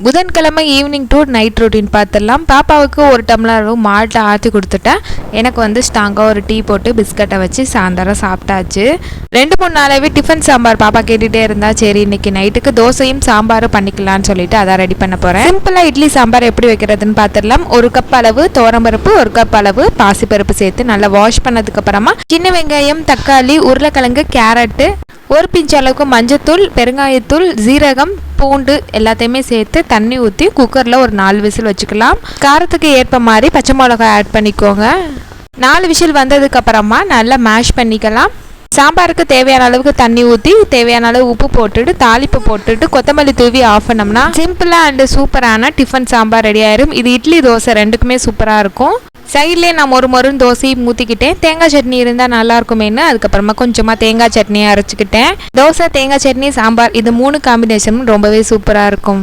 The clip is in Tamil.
புதன்கிழமை ஈவினிங் டு நைட் ரொட்டீன் பார்த்துடலாம். பாப்பாவுக்கு ஒரு டம்ளர் மால்ட்டை ஆற்றி கொடுத்துட்டேன். எனக்கு வந்து ஸ்ட்ராங்காக ஒரு டீ போட்டு பிஸ்கட்டை வச்சு சாயந்தரம் சாப்பிட்டாச்சு. 2-3 நாளாகவே டிஃபன் சாம்பார் பாப்பா கேட்டுகிட்டே இருந்தா. சரி இன்னைக்கு நைட்டுக்கு தோசையும் சாம்பாரும் பண்ணிக்கலாம்னு சொல்லிட்டு அதான் ரெடி பண்ண போகிறேன். சிம்பிளாக இட்லி சாம்பார் எப்படி வைக்கிறதுன்னு பார்த்துடலாம். 1 கப் அளவு துவரம்பருப்பு, 1 கப் அளவு பாசிப்பருப்பு சேர்த்து நல்லா வாஷ் பண்ணதுக்கு அப்புறமா சின்ன வெங்காயம், தக்காளி, உருளைக்கிழங்கு, கேரட்டு, 1 பிஞ்ச் அளவுக்கு மஞ்சத்தூள், பெருங்காயத்தூள், ஜீரகம், பூண்டு எல்லாத்தையுமே சேர்த்து தண்ணி ஊற்றி குக்கரில் ஒரு 4 விசில் வச்சுக்கலாம். காரத்துக்கு ஏற்ப மாதிரி பச்சை மிளகாய் ஆட் பண்ணிக்கோங்க. 4 விசில் வந்ததுக்கு அப்புறமா நல்லா மேஷ் பண்ணிக்கலாம். சாம்பாருக்கு தேவையான அளவுக்கு தண்ணி ஊற்றி தேவையான அளவு உப்பு போட்டுட்டு தாளிப்பு போட்டுட்டு கொத்தமல்லி தூவி ஆஃப் பண்ணோம்னா சிம்பிளாக அண்ட் சூப்பரான டிஃபன் சாம்பார் ரெடி ஆயிரும். இது இட்லி தோசை ரெண்டுக்குமே சூப்பராக இருக்கும். சைட்லேயே நான் மொறுன்னு தோசையும் ஊற்றிக்கிட்டேன். தேங்காய் சட்னி இருந்தால் நல்லா இருக்குமேனு அதுக்கப்புறமா கொஞ்சமாக தேங்காய் சட்னியை அரைச்சிக்கிட்டேன். தோசை, தேங்காய் சட்னி, சாம்பார் இது 3 காம்பினேஷனும் ரொம்பவே சூப்பராக இருக்கும்.